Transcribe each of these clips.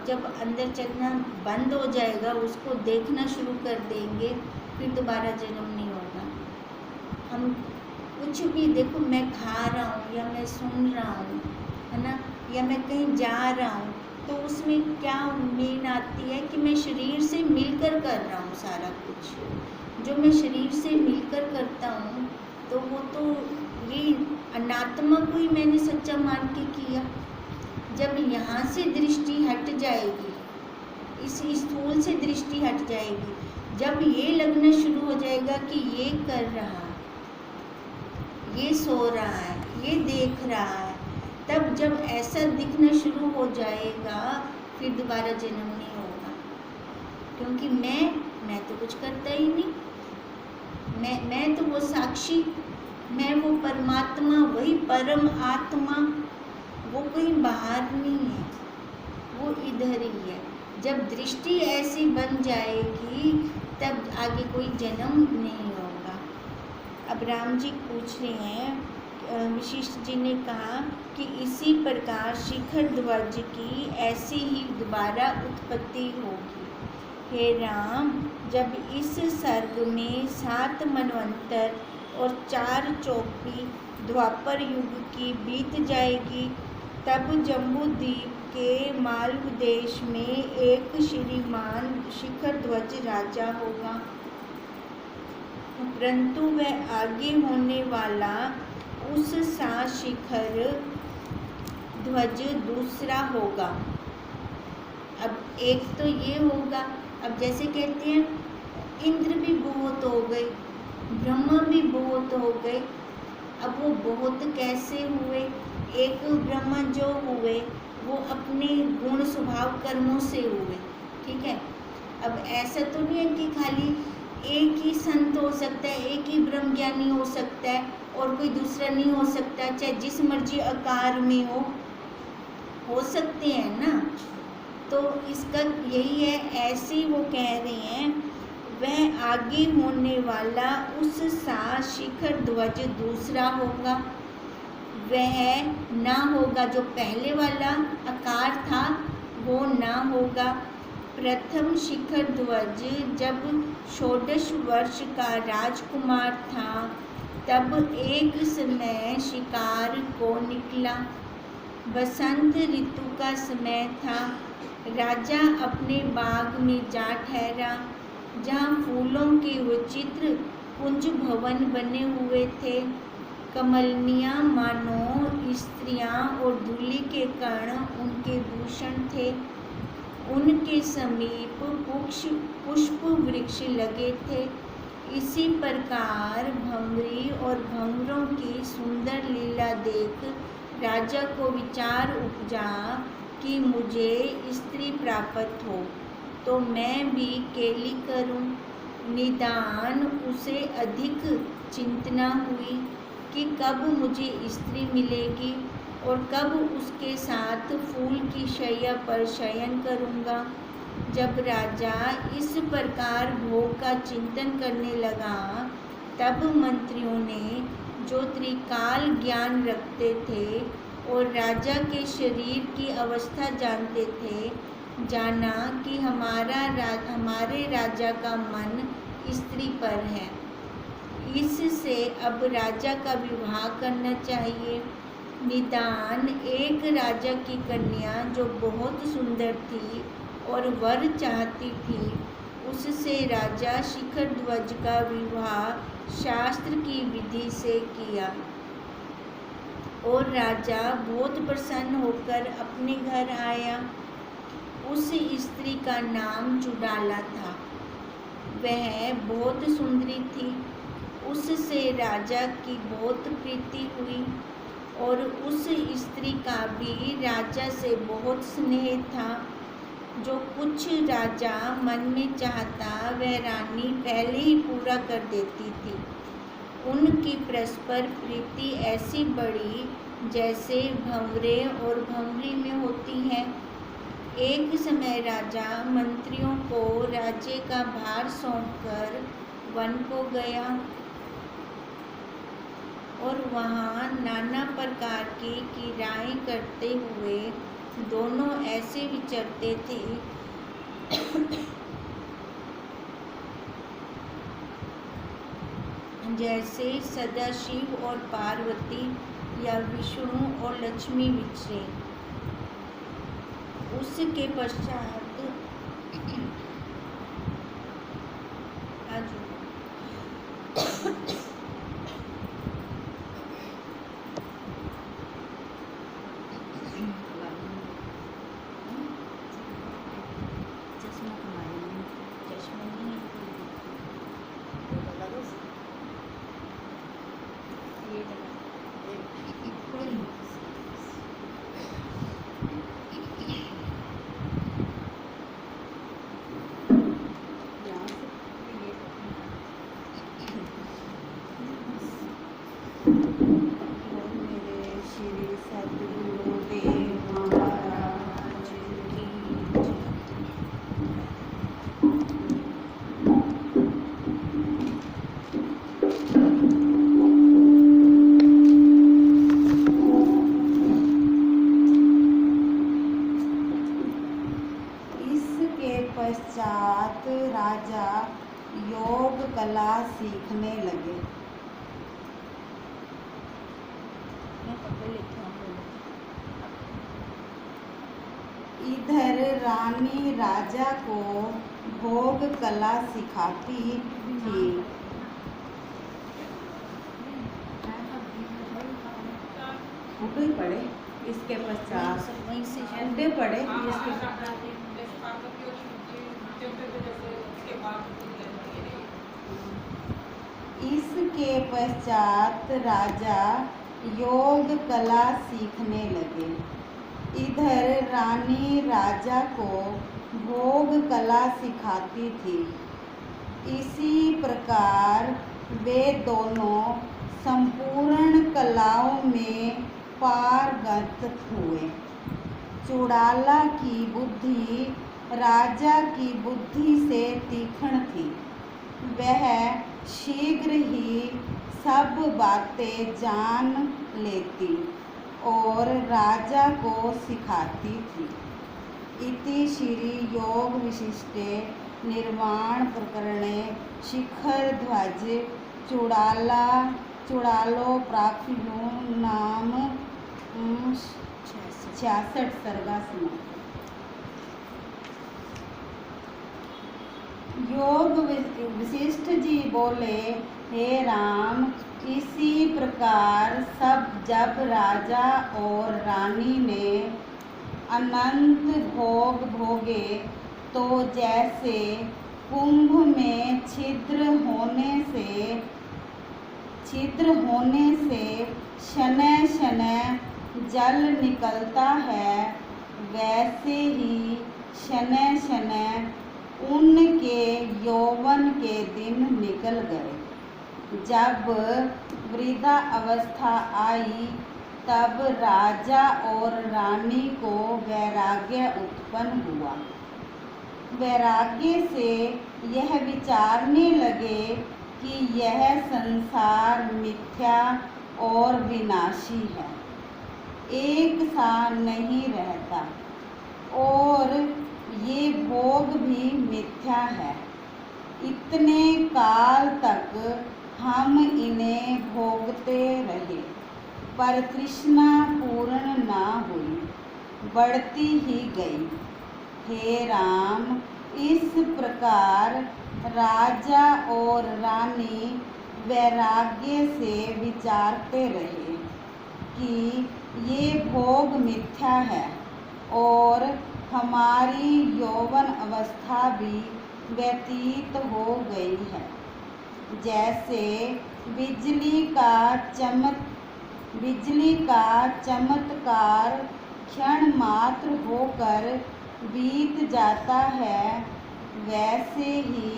अब जब अंदर चलना बंद हो जाएगा, उसको देखना शुरू कर देंगे, फिर दोबारा जन्म नहीं होगा। हम कुछ भी देखो, मैं खा रहा हूँ या मैं सुन रहा हूँ, है ना, या मैं कहीं जा रहा हूँ, तो उसमें क्या मेन आती है कि मैं शरीर से मिलकर कर रहा हूँ सारा कुछ। जो मैं शरीर से मिलकर करता हूँ तो वो तो ये अनात्मा को ही मैंने सच्चा मान के किया। जब यहाँ से दृष्टि हट जाएगी, इस स्थूल से दृष्टि हट जाएगी, जब ये लगना शुरू हो जाएगा कि ये कर रहा है, ये सो रहा है, ये देख रहा है, तब जब ऐसा दिखना शुरू हो जाएगा, फिर दोबारा जन्म नहीं होगा। क्योंकि मैं तो कुछ करता ही नहीं, मैं तो वो साक्षी, मैं वो परमात्मा, वही परम आत्मा, वो कहीं बाहर नहीं है, वो इधर ही है। जब दृष्टि ऐसी बन जाएगी तब आगे कोई जन्म नहीं होगा। अब राम जी पूछ रहे हैं, वशिष्ठ जी ने कहा कि इसी प्रकार शिखर ध्वज की ऐसी ही दोबारा उत्पत्ति होगी। हे राम, जब इस सर्ग में 7 मनवंतर और 4 चौपी द्वापर युग की बीत जाएगी, तब जम्बूद्वीप के मालव देश में एक श्रीमान शिखर ध्वज राजा होगा, परंतु वह आगे होने वाला उस सा शिखर ध्वज दूसरा होगा। अब एक तो ये होगा, अब जैसे कहते हैं इंद्र भी बहुत हो गए, ब्रह्मा भी बहुत हो गए। अब वो बहुत कैसे हुए? एक ब्रह्मा जो हुए वो अपने गुण स्वभाव कर्मों से हुए, ठीक है। अब ऐसा तो नहीं है कि खाली एक ही संत हो सकता है, एक ही ब्रह्म ज्ञानी हो सकता है और कोई दूसरा नहीं हो सकता, चाहे जिस मर्जी आकार में हो सकते हैं ना। तो इसका यही है, ऐसे ही वो कह रहे हैं, वह आगे होने वाला उस सा शिखर ध्वज दूसरा होगा, वह ना होगा, जो पहले वाला आकार था वो ना होगा। प्रथम शिखर ध्वज जब 16 वर्ष का राजकुमार था, तब एक समय शिकार को निकला। बसंत ऋतु का समय था। राजा अपने बाग में जा ठहरा, जहाँ फूलों के विचित्र कुंज भवन बने हुए थे। कमलनियाँ मानो स्त्रियाँ और धूलि के कण उनके भूषण थे। उनके समीप पुष्प वृक्ष लगे थे। इसी प्रकार भंवरी और भंवरों की सुंदर लीला देख राजा को विचार उपजा कि मुझे स्त्री प्राप्त हो तो मैं भी केली करूं। निदान उसे अधिक चिंतना हुई कि कब मुझे स्त्री मिलेगी और कब उसके साथ फूल की शैया पर शयन करूंगा। जब राजा इस प्रकार भोग का चिंतन करने लगा, तब मंत्रियों ने, जो त्रिकाल ज्ञान रखते थे और राजा के शरीर की अवस्था जानते थे, जाना कि हमारे राजा का मन स्त्री पर है, इससे अब राजा का विवाह करना चाहिए। निदान एक राजा की कन्या जो बहुत सुंदर थी और वर चाहती थी, उससे राजा शिखर ध्वज का विवाह शास्त्र की विधि से किया और राजा बहुत प्रसन्न होकर अपने घर आया। उस स्त्री का नाम चुड़ाला था। वह बहुत सुंदरी थी। उससे राजा की बहुत प्रीति हुई और उस स्त्री का भी राजा से बहुत स्नेह था। जो कुछ राजा मन में चाहता वह रानी पहले ही पूरा कर देती थी। उनकी परस्पर प्रीति ऐसी बड़ी जैसे भंवरे और भंवरी में होती है। एक समय राजा मंत्रियों को राज्य का भार सौंपकर वन को गया और वहाँ नाना प्रकार की क्रियाएं करते हुए दोनों ऐसे विचरते थे जैसे सदाशिव और पार्वती या विष्णु और लक्ष्मी विचरे। उसके पश्चात पश्चात राजा योग कला सीखने लगे। इधर रानी राजा को भोग कला सिखाती थी। उठे पड़े इसके पश्चात उठे पड़े इसके पश्चात राजा योग कला सीखने लगे। इधर रानी राजा को भोग कला सिखाती थी। इसी प्रकार वे दोनों संपूर्ण कलाओं में पारंगत हुए। चुड़ाला की बुद्धि राजा की बुद्धि से तीक्ष्ण थी। वह शीघ्र ही सब बातें जान लेती और राजा को सिखाती थी। इति श्री योग विशिष्टे निर्वाण प्रकरणे शिखर ध्वज चुड़ालो प्राप्तियों नाम 66 सर्गा समाप्त। योग वशिष्ठ जी बोले, हे राम, इसी प्रकार जब राजा और रानी ने अनंत भोग भोगे तो जैसे कुंभ में छिद्र होने से शनय शनय जल निकलता है, वैसे ही शनय शनय उनके यौवन के दिन निकल गए। जब वृद्धा अवस्था आई तब राजा और रानी को वैराग्य उत्पन्न हुआ। वैराग्य से यह विचारने लगे कि यह संसार मिथ्या और विनाशी है, एक सा नहीं रहता, और ये भोग भी मिथ्या है। इतने काल तक हम इन्हें भोगते रहे, पर तृष्णा पूर्ण ना हुई, बढ़ती ही गई। हे राम, इस प्रकार राजा और रानी वैराग्य से विचारते रहे कि ये भोग मिथ्या है और हमारी यौवन अवस्था भी व्यतीत हो गई है। जैसे बिजली का चमत्कार क्षण मात्र होकर बीत जाता है, वैसे ही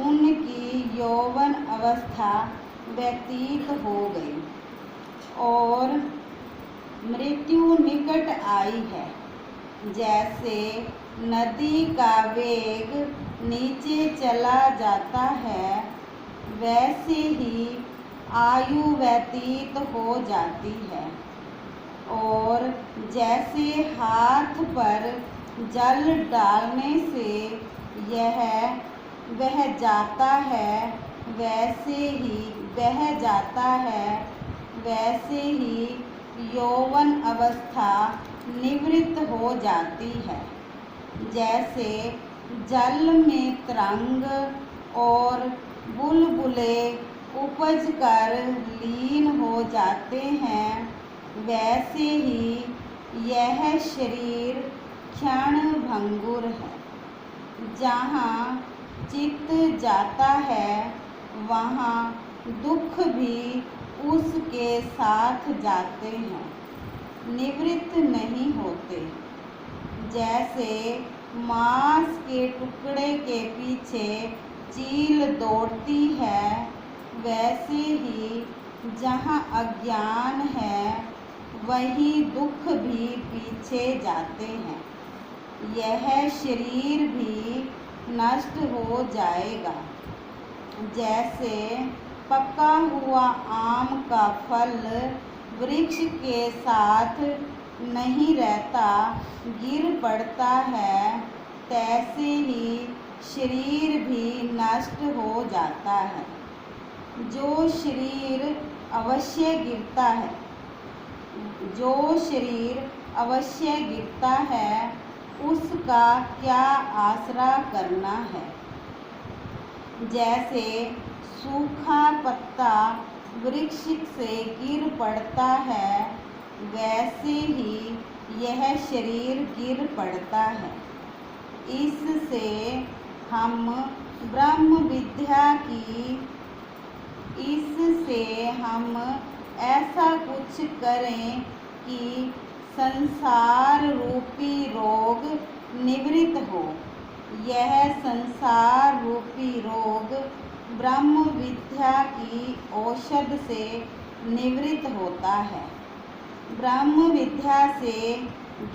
उनकी यौवन अवस्था व्यतीत हो गई और मृत्यु निकट आई है। जैसे नदी का वेग नीचे चला जाता है, वैसे ही आयु व्यतीत हो जाती है। और जैसे हाथ पर जल डालने से यह बह जाता है वैसे ही यौवन अवस्था निवृत्त हो जाती है। जैसे जल में तरंग और बुलबुले उपज कर लीन हो जाते हैं, वैसे ही यह शरीर क्षण भंगुर है। जहाँ चित्त जाता है वहाँ दुख भी उसके साथ जाते हैं, निवृत्त नहीं होते। जैसे मांस के टुकड़े के पीछे चील दौड़ती है, वैसे ही जहाँ अज्ञान है वही दुख भी पीछे जाते हैं। यह शरीर भी नष्ट हो जाएगा। जैसे पका हुआ आम का फल वृक्ष के साथ नहीं रहता, गिर पड़ता है, तैसे ही शरीर भी नष्ट हो जाता है। जो शरीर अवश्य गिरता है उसका क्या आसरा करना है। जैसे सूखा पत्ता वृक्ष से गिर पड़ता है, वैसे ही यह शरीर गिर पड़ता है। इससे हम ऐसा कुछ करें कि संसार रूपी रोग निवृत्त हो। यह संसार रूपी रोग ब्रह्म विद्या की औषध से निवृत्त होता है। ब्रह्म विद्या से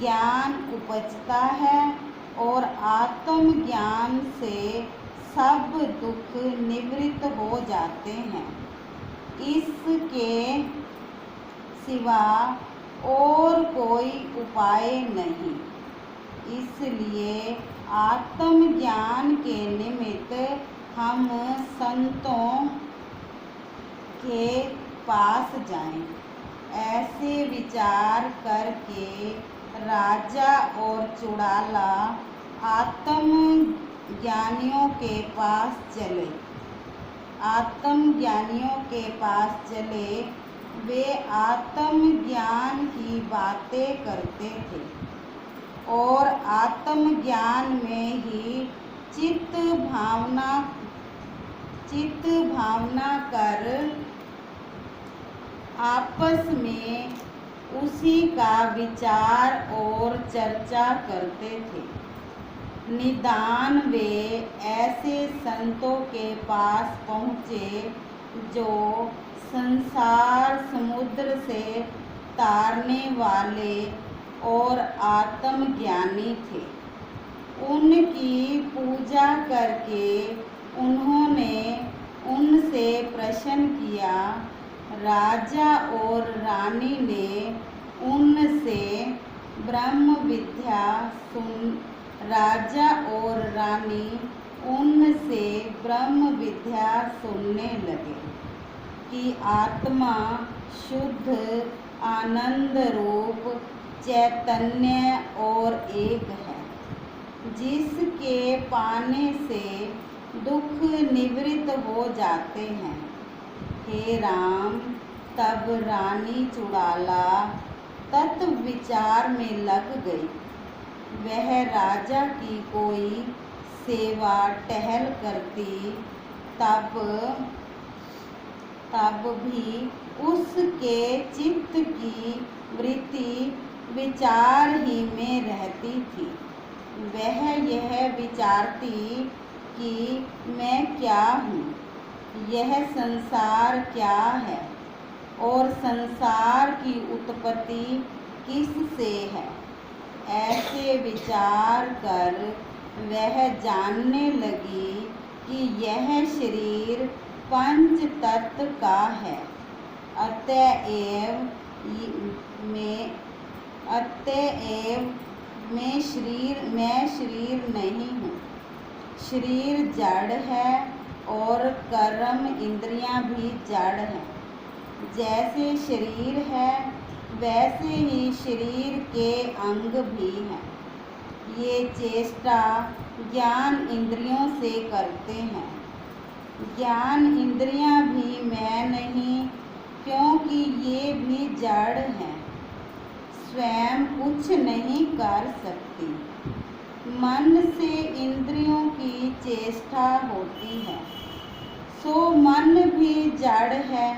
ज्ञान उपजता है और आत्मज्ञान से सब दुख निवृत्त हो जाते हैं। इसके सिवा और कोई उपाय नहीं। इसलिए आत्मज्ञान के निमित्त हम संतों के पास जाएं। ऐसे विचार करके राजा और चुड़ाला आत्मज्ञानियों के पास चले। वे आत्मज्ञान की बातें करते थे और आत्मज्ञान में ही चित्त भावना कर आपस में उसी का विचार और चर्चा करते थे। निदान वे ऐसे संतों के पास पहुँचे जो संसार समुद्र से तारने वाले और आत्मज्ञानी थे। उनकी पूजा करके उन्होंने उनसे प्रश्न किया। राजा और रानी ने उनसे ब्रह्म विद्या सुनने लगे कि आत्मा शुद्ध आनंद रूप चैतन्य और एक है, जिसके पाने से दुख निवृत्त हो जाते हैं। हे राम, तब रानी चुड़ाला तत्व विचार में लग गई। वह राजा की कोई सेवा टहल करती तब भी उसके चित्त की वृत्ति विचार ही में रहती थी। वह यह विचारती कि मैं क्या हूँ, यह संसार क्या है और संसार की उत्पत्ति किससे है। ऐसे विचार कर वह जानने लगी कि यह शरीर पंच तत्व का है। अतएव में, अतएव मैं शरीर नहीं हूँ। शरीर जड़ है और कर्म इंद्रियां भी जड़ हैं। जैसे शरीर है वैसे ही शरीर के अंग भी हैं। ये चेष्टा ज्ञान इंद्रियों से करते हैं। ज्ञान इंद्रियां भी मैं नहीं, क्योंकि ये भी जड़ हैं, स्वयं कुछ नहीं कर सकती। मन से इंद्रियों की चेष्टा होती है, सो मन भी जड़ है।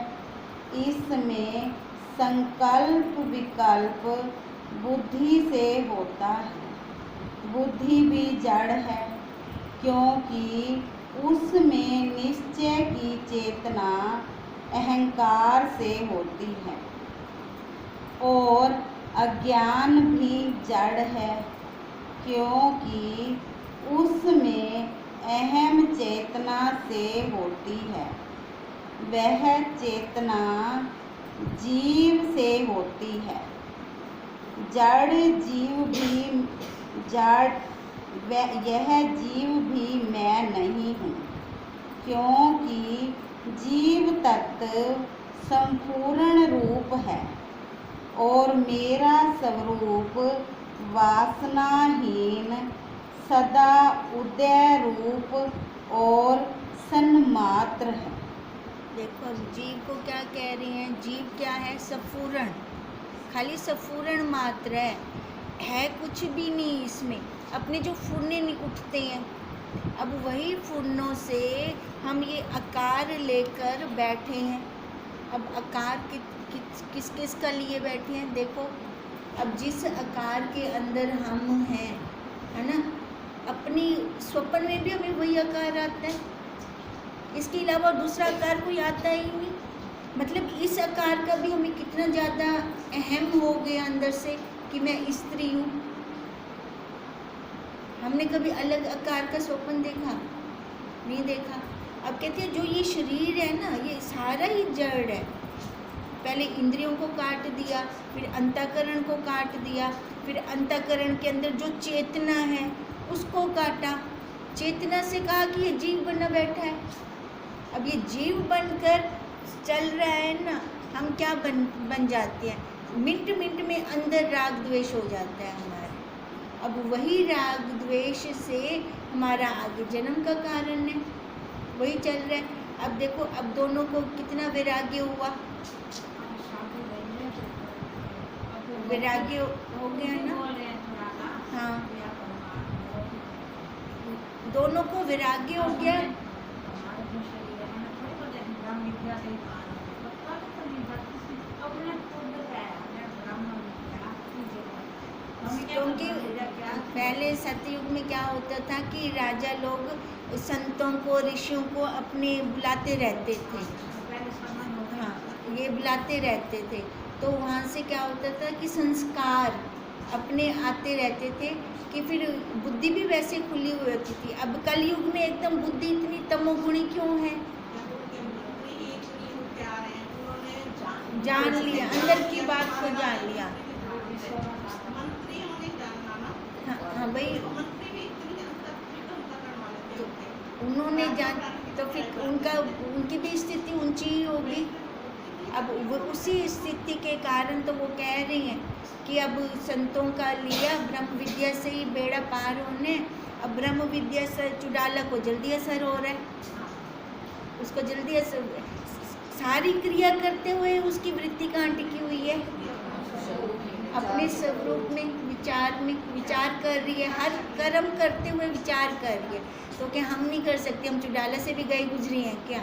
इसमें संकल्प विकल्प बुद्धि से होता है। बुद्धि भी जड़ है, क्योंकि उसमें निश्चय की चेतना अहंकार से होती है। और अज्ञान भी जड़ है, क्योंकि उसमें अहम चेतना से होती है। वह चेतना जीव से होती है। जड़ जीव भी यह जीव भी मैं नहीं हूँ, क्योंकि जीव तत्व संपूर्ण रूप है और मेरा स्वरूप वासनाहीन, सदा उदय रूप और सन्मात्र है। देखो जीव को क्या कह रही हैं? जीव क्या है? सफूरण, खाली सफूरण मात्र है कुछ भी नहीं इसमें। अपने जो फुरने उठते हैं, अब वही फुरनों से हम ये आकार लेकर बैठे हैं। अब आकार किस किस का लिए बैठे हैं? देखो, अब जिस आकार के अंदर हम हैं, है ना, अपनी स्वप्न में भी हमें वही आकार आता है। इसके अलावा दूसरा आकार कोई आता ही नहीं। मतलब इस आकार का भी हमें कितना ज़्यादा अहम हो गया अंदर से कि मैं स्त्री हूँ। हमने कभी अलग आकार का स्वप्न देखा? नहीं देखा। अब कहते हैं जो ये शरीर है ना, ये सारा ही जड़ है। पहले इंद्रियों को काट दिया, फिर अंतःकरण को काट दिया, फिर अंतःकरण के अंदर जो चेतना है उसको काटा। चेतना से कहा कि ये जीव बना बैठा है। अब ये जीव बनकर चल रहा है ना, हम क्या बन जाते हैं? मिनट मिनट में अंदर राग द्वेष हो जाता है हमारे। अब वही राग द्वेष से हमारा आगे जन्म का कारण है, वही चल रहा है। अब देखो, अब दोनों को कितना वैराग्य हुआ, वैराग्य हो गया ना। हाँ, दोनों को वैराग्य हो गया। क्योंकि पहले सतयुग में क्या होता था कि राजा लोग संतों को, ऋषियों को अपने बुलाते रहते थे। हाँ, ये बुलाते रहते थे, तो वहाँ से क्या होता था कि संस्कार अपने आते रहते थे कि फिर बुद्धि भी वैसे खुली हुई होती थी। अब कलयुग में एकदम बुद्धि इतनी तमोगुणी क्यों है? जान लिया, अंदर की बात को जान लिया। हाँ भाई, तो उन्होंने जान, तो फिर उनकी भी स्थिति ऊंची ही होगी। अब वो उसी स्थिति के कारण तो वो कह रही हैं कि अब संतों का लिया, ब्रह्म विद्या से ही बेड़ा पार होने। अब ब्रह्म विद्या से चुड़ाला को जल्दी असर हो रहा है, उसको जल्दी असर, सारी क्रिया करते हुए उसकी वृत्ति कहाँ टिकी हुई है? अपने स्वरूप में, विचार कर रही है। हर कर्म करते हुए विचार कर रही है। तो क्या हम नहीं कर सकते? हम चुड़ाला से भी गई गुजरी हैं क्या?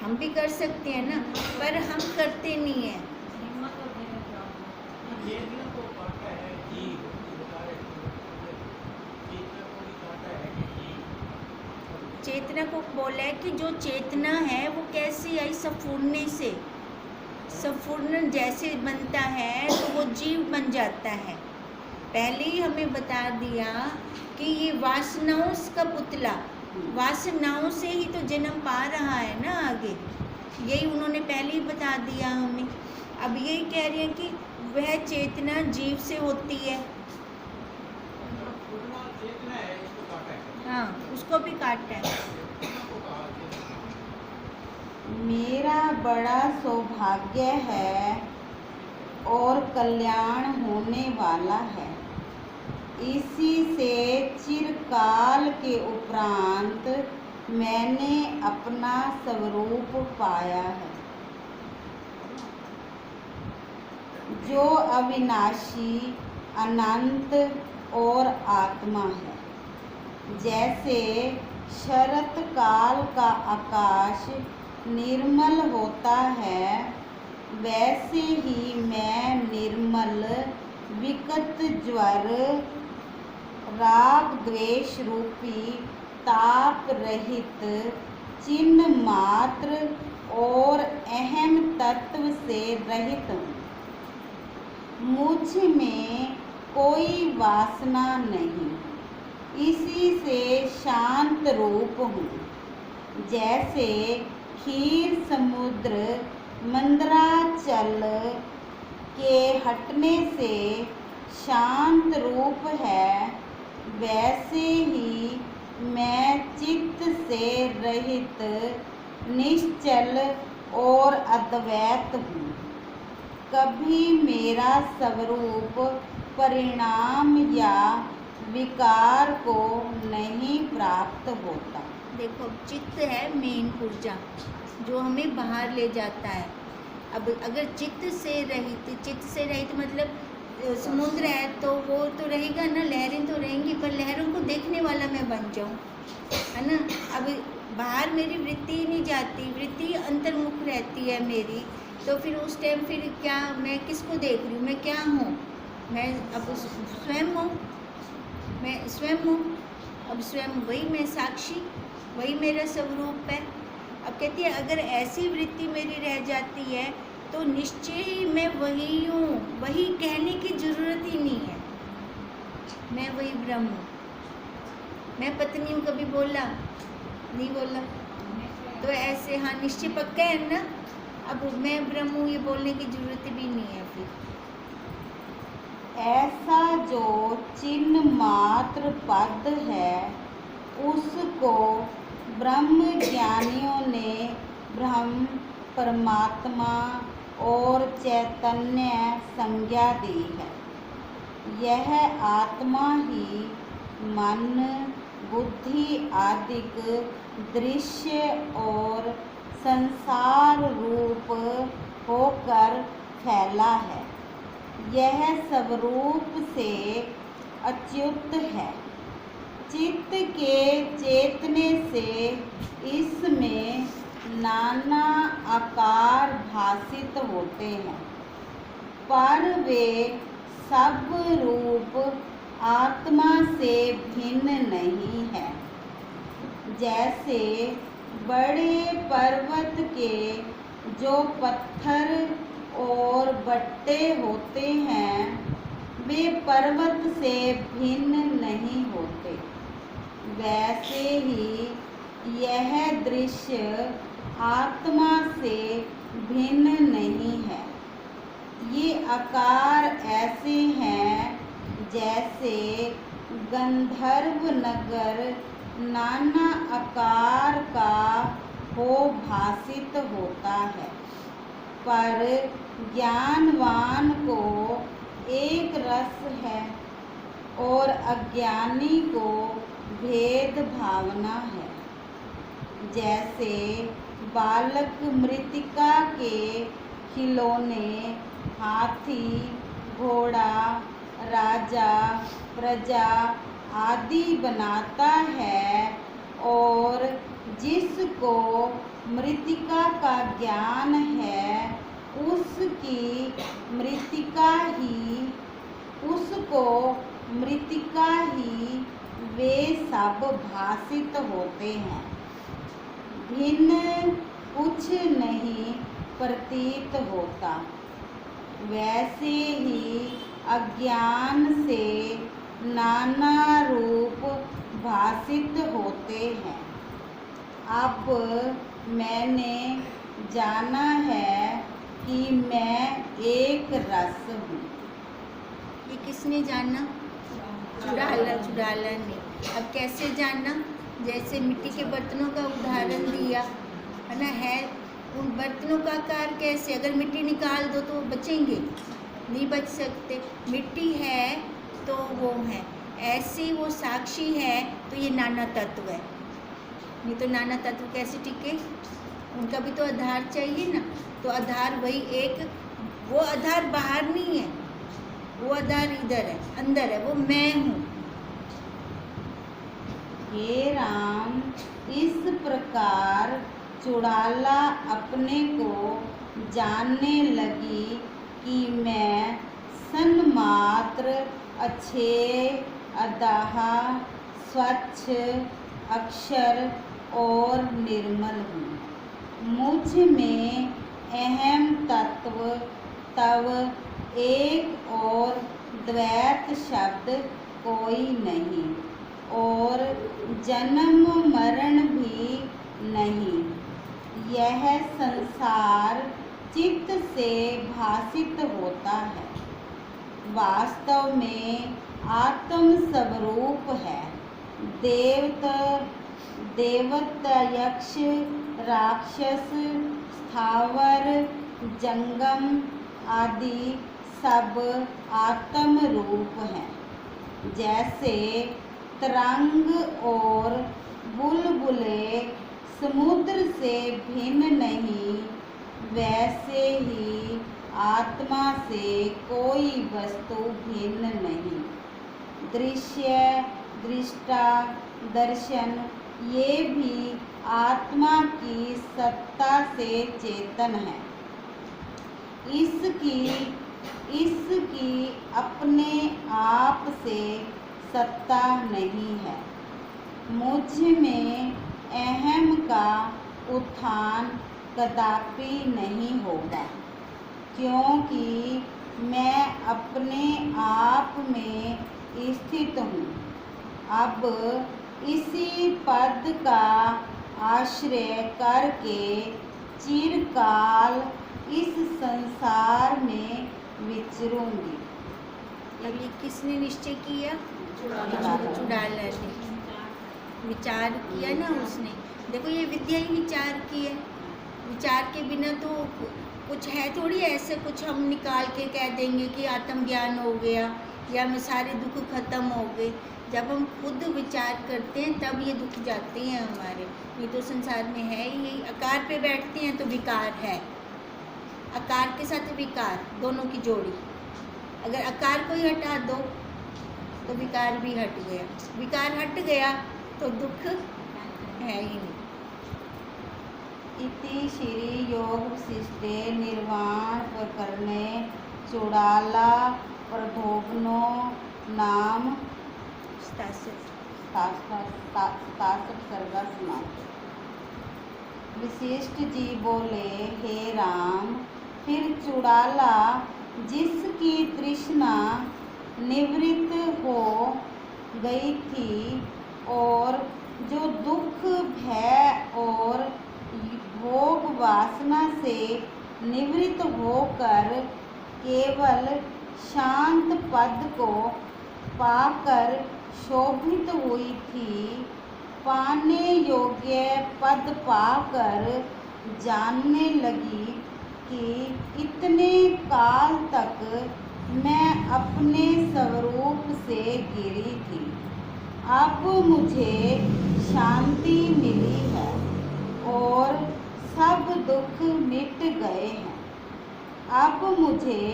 हम भी कर सकते हैं ना, पर हम करते नहीं हैं। चेतना को बोला है कि जो चेतना है वो कैसी आई? सफूरने से। सफूर्ण जैसे बनता है तो वो जीव बन जाता है। पहले ही हमें बता दिया कि ये वासनाओं का पुतला, वासनाओं से ही तो जन्म पा रहा है ना आगे। यही उन्होंने पहले ही बता दिया हमें। अब यही कह रही है कि वह चेतना जीव से होती है। हाँ, उसको भी काटना है। मेरा बड़ा सौभाग्य है और कल्याण होने वाला है। इसी से चिरकाल के उपरांत मैंने अपना स्वरूप पाया है, जो अविनाशी, अनंत और आत्मा है। जैसे शरत काल का आकाश निर्मल होता है, वैसे ही मैं निर्मल, विकट ज्वर, राग द्वेष रूपी ताप रहित, चिन्ह मात्र और अहम तत्व से रहित हूँ। मुझ में कोई वासना नहीं, इसी से शांत रूप हूँ। जैसे क्षीर समुद्र मंदराचल के हटने से शांत रूप है, वैसे ही मैं चित्त से रहित, निश्चल और अद्वैत हूँ। कभी मेरा स्वरूप परिणाम या विकार को नहीं प्राप्त होता। देखो, चित्त है मेन ऊर्जा जो हमें बाहर ले जाता है। अब अगर चित्त से रहित मतलब समुद्र है तो वो तो रहेगा ना, लहरें तो रहेंगी, पर लहरों को देखने वाला मैं बन जाऊं, है ना। अब बाहर मेरी वृत्ति नहीं जाती, वृत्ति अंतर्मुख रहती है मेरी, तो फिर उस टाइम फिर क्या, मैं किसको देख रही हूँ, मैं क्या हूँ, मैं अब स्वयं हूँ, मैं स्वयं हूँ। अब स्वयं वही मैं साक्षी, वही मेरा स्वरूप है। अब कहती है अगर ऐसी वृत्ति मेरी रह जाती है तो निश्चय ही मैं वही हूँ, वही कहने की जरूरत ही नहीं है, मैं वही ब्रह्म हूँ। मैं पत्नी हूँ, कभी बोला नहीं, बोला तो ऐसे, हाँ निश्चय पक्का है ना। अब मैं ब्रह्म हूँ ये बोलने की जरूरत भी नहीं है। फिर ऐसा जो चिन्ह मात्र पद है, उसको ब्रह्म ज्ञानियों ने ब्रह्म, परमात्मा और चैतन्य संज्ञा दी है। यह आत्मा ही मन, बुद्धि आदिक दृश्य और संसार रूप होकर फैला है। यह स्वरूप से अच्युत है। चित्त के चेतने से इसमें नाना आकार भासित होते हैं, पर वे सब रूप आत्मा से भिन्न नहीं है। जैसे बड़े पर्वत के जो पत्थर और बट्टे होते हैं, वे पर्वत से भिन्न नहीं होते, वैसे ही यह दृश्य आत्मा से भिन्न नहीं है। ये आकार ऐसे हैं जैसे गंधर्व नगर नाना आकार का हो भासित होता है, पर ज्ञानवान को एक रस है और अज्ञानी को भेद भावना है। जैसे बालक मृत्तिका के खिलौने, हाथी, घोड़ा, राजा, प्रजा आदि बनाता है, और जिसको मृत्तिका का ज्ञान है, उसको मृत्तिका ही वे सब भासित होते हैं, भिन्न कुछ नहीं प्रतीत होता। वैसे ही अज्ञान से नाना रूप भासित होते हैं। अब मैंने जाना है कि मैं एक रस हूँ। ये किसने जाना? चुड़ाला ने। अब कैसे जाना? जैसे मिट्टी के बर्तनों का उदाहरण दिया है ना, है उन बर्तनों का आकार कैसे? अगर मिट्टी निकाल दो तो वो बचेंगे? नहीं बच सकते। मिट्टी है तो वो है, ऐसे वो साक्षी है तो ये नाना तत्व है। नहीं तो नाना तत्व कैसे टिके? उनका भी तो आधार चाहिए ना। तो आधार वही एक, वो आधार बाहर नहीं है, वो आधार इधर है, अंदर है, वो मैं हूँ। हे राम, इस प्रकार चुड़ाला अपने को जानने लगी कि मैं सन्मात्र, अच्छे, अदाहा, स्वच्छ, अक्षर और निर्मल हूँ। मुझ में अहम तत्व तव एक और द्वैत शब्द कोई नहीं, और जन्म मरण भी नहीं। यह संसार चित्त से भासित होता है, वास्तव में आत्म स्वरूप है। देवता, यक्ष, राक्षस, स्थावर, जंगम आदि सब आत्म रूप हैं। जैसे तरंग और बुलबुले समुद्र से भिन्न नहीं, वैसे ही आत्मा से कोई वस्तु भिन्न नहीं। दृश्य, दृष्टा, दर्शन ये भी आत्मा की सत्ता से चेतन है। इसकी अपने आप से सत्ता नहीं है। मुझ में अहम का उत्थान कदापि नहीं होगा, क्योंकि मैं अपने आप में स्थित हूँ। अब इसी पद का आश्रय करके चिरकाल इस संसार में विचरूंगी। अब ये किसने निश्चय किया? चुड़ाला ने विचार किया ना उसने। देखो ये विद्या ही विचार की है। विचार के बिना तो कुछ है थोड़ी, ऐसे कुछ हम निकाल के कह देंगे कि आत्मज्ञान हो गया या में सारे दुख खत्म हो गए। जब हम खुद विचार करते हैं तब ये दुख जाते हैं हमारे। ये तो संसार में है ही यही। आकार पे बैठते हैं तो विकार है, आकार के साथ विकार, दोनों की जोड़ी। अगर आकार को ही हटा दो तो विकार भी हट गया, विकार हट गया तो दुख है ही नहीं। इति श्री योग वशिष्ठे निर्वाण प्रकरणे चुड़ाला प्रबोधनो नाम सर्गा समाप्त। वशिष्ठ जी बोले, हे राम, फिर चुड़ाला जिसकी तृष्णा निवृत्त हो गई थी और जो दुख, भय और भोग वासना से निवृत्त होकर केवल शांत पद को पाकर शोभित हुई थी, पाने योग्य पद पाकर जानने लगी कि इतने काल तक मैं अपने स्वरूप से गिरी थी, अब मुझे शांति मिली है और सब दुख मिट गए हैं। अब मुझे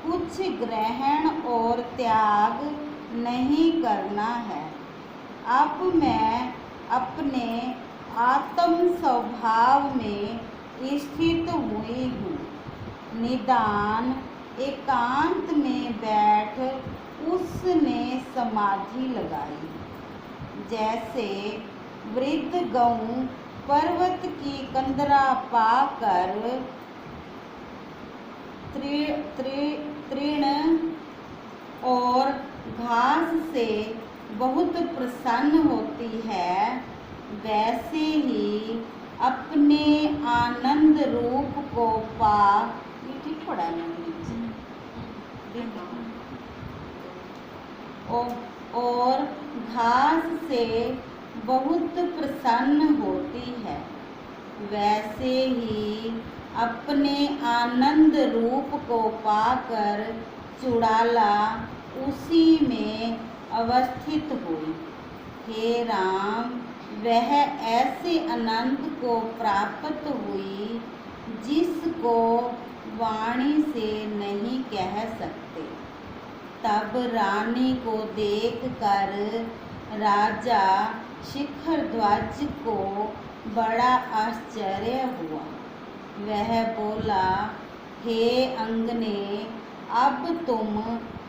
कुछ ग्रहण और त्याग नहीं करना है। अब मैं अपने आत्म स्वभाव में स्थित हुई हूँ। निदान एकांत में बैठ उसने समाधि लगाई। जैसे वृद्ध गऊ पर्वत की कंदरा पाकर तृण और घास से बहुत प्रसन्न होती है, वैसे ही अपने आनंद रूप को पा पड़ा है मैंने नीचे। और घास से बहुत प्रसन्न होती है, वैसे ही अपने आनंद रूप को पाकर चुड़ाला उसी में अवस्थित हुई। हे राम, वह ऐसे अनंत को प्राप्त हुई जिसको वाणी से नहीं कह सकते। तब रानी को देखकर राजा शिखरध्वज को बड़ा आश्चर्य हुआ। वह बोला, हे अंगने, अब तुम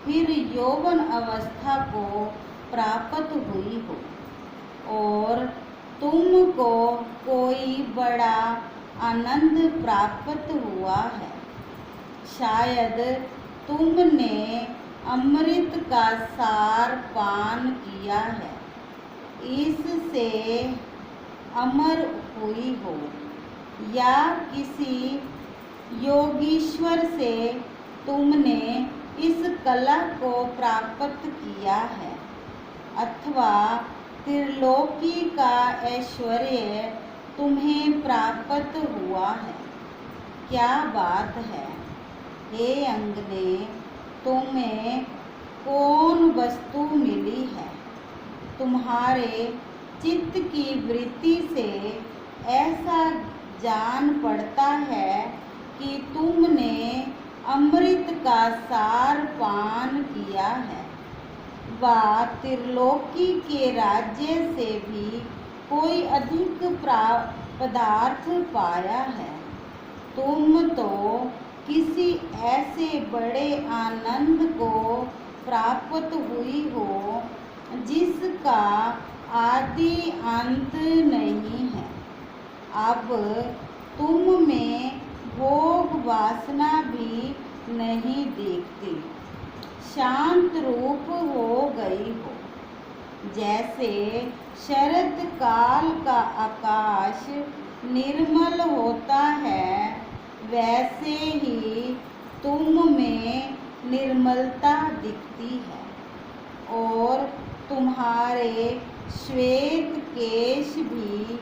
फिर यौवन अवस्था को प्राप्त हुई हो और तुमको कोई बड़ा आनंद प्राप्त हुआ है। शायद तुमने अमृत का सार पान किया है, इससे अमर हुई हो, या किसी योगीश्वर से तुमने इस कला को प्राप्त किया है, अथवा त्रिलोकी का ऐश्वर्य तुम्हें प्राप्त हुआ है। क्या बात है, हे अंगने, तुम्हें कौन वस्तु मिली है? तुम्हारे चित्त की वृत्ति से ऐसा जान पड़ता है कि तुमने अमृत का सार पान किया है, व त्रिलोकी के राज्य से भी कोई अधिक पदार्थ पाया है। तुम तो किसी ऐसे बड़े आनंद को प्राप्त हुई हो जिसका आदि अंत नहीं है। अब तुम में भोग वासना भी नहीं देखती, शांत रूप हो गई हो। जैसे शरत काल का आकाश निर्मल होता है, वैसे ही तुम में निर्मलता दिखती है और तुम्हारे श्वेत केश भी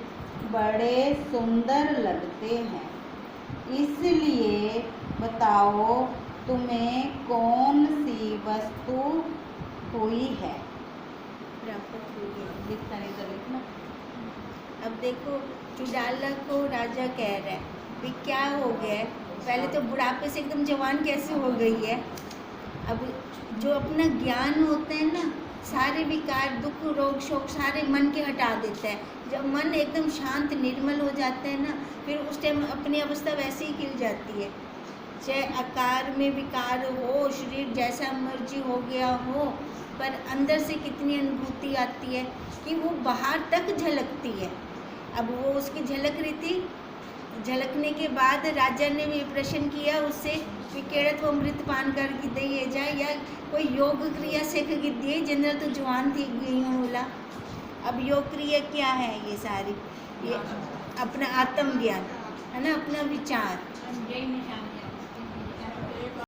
बड़े सुंदर लगते हैं। इसलिए बताओ, तुम्हें कौन सी वस्तु हुई है? प्राप्त हुई है। लिखना नहीं तो लिखना। अब देखो, चुड़ाला को राजा कह रहा है, भी क्या हो गया है? पहले तो बुढ़ापे से एकदम जवान कैसे हो गई है। अब जो अपना ज्ञान होता है ना, सारे विकार, दुख, रोग, शोक सारे मन के हटा देता है। जब मन एकदम शांत निर्मल हो जाता है ना, फिर उस टाइम अपनी अवस्था वैसे ही खिल जाती है। चाहे आकार में विकार हो, शरीर जैसा मर्जी हो गया हो, पर अंदर से कितनी अनुभूति आती है कि वो बाहर तक झलकती है। अब वो उसकी झलक रही थी। झलकने के बाद राजा ने भी प्रश्न किया उससे कि केड़ा तो अमृत पान कर दिए जाए या कोई योग क्रिया सीख दिए, जनरल तो जवान थी गई हूँ बोला। अब योग क्रिया क्या है? ये सारी ये अपना आत्म ज्ञान है ना, अपना विचार।